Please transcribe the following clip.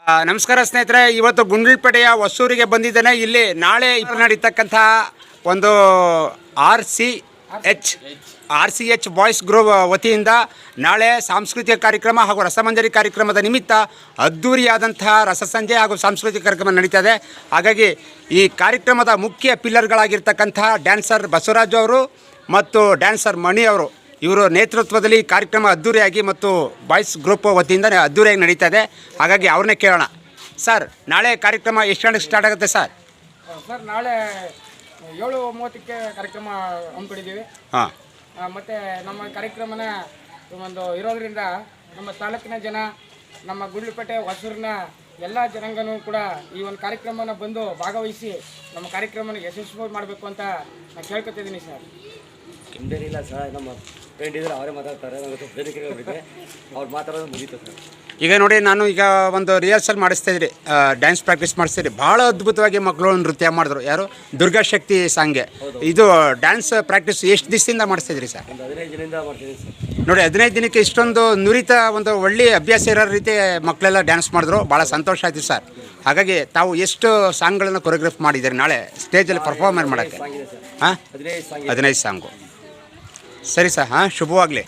ನಮಸ್ಕಾರ ಸ್ನೇಹಿತರೆ, ಇವತ್ತು ಗುಂಡ್ಲುಪೇಟೆಯ ಹೊಸೂರಿಗೆ ಬಂದಿದ್ದೇನೆ. ಇಲ್ಲಿ ನಾಳೆ ನಡೀತಕ್ಕಂಥ ಒಂದು R C H boys group ವತಿಯಿಂದ ನಾಳೆ ಸಾಂಸ್ಕೃತಿಕ ಕಾರ್ಯಕ್ರಮ ಹಾಗೂ ರಸಮಂಜರಿ ಕಾರ್ಯಕ್ರಮದ ನಿಮಿತ್ತ ಅದ್ಧೂರಿಯಾದಂತಹ ರಸಸಂಜೆ ಹಾಗೂ ಸಾಂಸ್ಕೃತಿಕ ಕಾರ್ಯಕ್ರಮ ನಡೀತದೆ. ಹಾಗಾಗಿ ಈ ಕಾರ್ಯಕ್ರಮದ ಮುಖ್ಯ ಪಿಲ್ಲರ್ಗಳಾಗಿರ್ತಕ್ಕಂಥ ಡ್ಯಾನ್ಸರ್ ಬಸವರಾಜು ಅವರು ಮತ್ತು ಡ್ಯಾನ್ಸರ್ ಮಣಿ ಅವರು, ಇವರ ನೇತೃತ್ವದಲ್ಲಿ ಕಾರ್ಯಕ್ರಮ ಅದ್ದೂರಿಯಾಗಿ ಮತ್ತು ಬಾಯ್ಸ್ ಗ್ರೂಪ್ ವತಿಯಿಂದ ಅದ್ದೂರಿಯಾಗಿ ನಡೀತಾ ಇದೆ. ಹಾಗಾಗಿ ಅವ್ರನ್ನೇ ಕೇಳೋಣ. ಸರ್, ನಾಳೆ ಕಾರ್ಯಕ್ರಮ ಎಷ್ಟು ಗಂಟೆಗೆ ಸ್ಟಾರ್ಟ್ ಆಗುತ್ತೆ ಸರ್? ಸರ್, ನಾಳೆ 7:30ಕ್ಕೆ ಕಾರ್ಯಕ್ರಮ ಹಮ್ಮಿಕೊಂಡಿದ್ದೀವಿ. ಹಾಂ, ಮತ್ತು ನಮ್ಮ ಕಾರ್ಯಕ್ರಮನ ಒಂದು ಇರೋದ್ರಿಂದ ನಮ್ಮ ತಾಲೂಕಿನ ಜನ, ನಮ್ಮ ಗುಂಡ್ಲುಪೇಟೆ ಹೊಸೂರಿನ ಎಲ್ಲ ಜನಾಂಗನೂ ಕೂಡ ಈ ಒಂದು ಕಾರ್ಯಕ್ರಮನ ಬಂದು ಭಾಗವಹಿಸಿ ನಮ್ಮ ಕಾರ್ಯಕ್ರಮನ ಯಶಸ್ವಿ ಮಾಡಬೇಕು ಅಂತ ನಾನು ಕೇಳ್ಕೊತಿದ್ದೀನಿ ಸರ್. ಹಿಂದೇನಿಲ್ಲ ಸರ್, ನಮ್ಮ ಫ್ರೆಂಡ್ ಇದ್ದಾರೆ, ಅವರೇ ಮಾತಾಡ್ತಾರೆ. ಅವ್ರು ಮಾತಾಡೋದು ಮುಗೀತು ಸರ್. ಈಗ ನೋಡಿ, ನಾನು ಈಗ ಒಂದು ರಿಹರ್ಸಲ್ ಮಾಡಿಸ್ತಾಯಿದ್ರಿ, ಡ್ಯಾನ್ಸ್ ಪ್ರಾಕ್ಟೀಸ್ ಮಾಡಿಸ್ತೀರಿ. ಭಾಳ ಅದ್ಭುತವಾಗಿ ಮಕ್ಕಳು ನೃತ್ಯ ಮಾಡಿದ್ರು. ಯಾರು? ದುರ್ಗಾಶಕ್ತಿ ಸಾಂಗ್ಗೆ. ಇದು ಡ್ಯಾನ್ಸ್ ಪ್ರಾಕ್ಟೀಸ್ ಎಷ್ಟು ದಿವಸದಿಂದ ಮಾಡಿಸ್ತಿದ್ರಿ ಸರ್? ಒಂದು 15 ದಿನದಿಂದ ಮಾಡ್ತಿದ್ದೀನಿ ಸರ್. ನೋಡಿ, 15 ದಿನಕ್ಕೆ ಇಷ್ಟೊಂದು ನುರಿತ ಒಂದು ಒಳ್ಳೆಯ ಅಭ್ಯಾಸ ಇರೋ ರೀತಿ ಮಕ್ಕಳೆಲ್ಲ ಡ್ಯಾನ್ಸ್ ಮಾಡಿದ್ರು. ಭಾಳ ಸಂತೋಷ ಆಯ್ತು ಸರ್. ಹಾಗಾಗಿ ತಾವು ಎಷ್ಟು ಸಾಂಗ್ಗಳನ್ನು ಕೊರಿಯೋಗ್ರಾಫ್ ಮಾಡಿದ್ದೀರಿ ನಾಳೆ ಸ್ಟೇಜಲ್ಲಿ ಪರ್ಫಾರ್ಮೆನ್ಸ್ ಮಾಡೋಕ್ಕೆ? ಹಾಂ, 15 ಸಾಂಗು. ಸರಿ ಸರ್, ಹಾಂ, ಶುಭವಾಗಲಿ.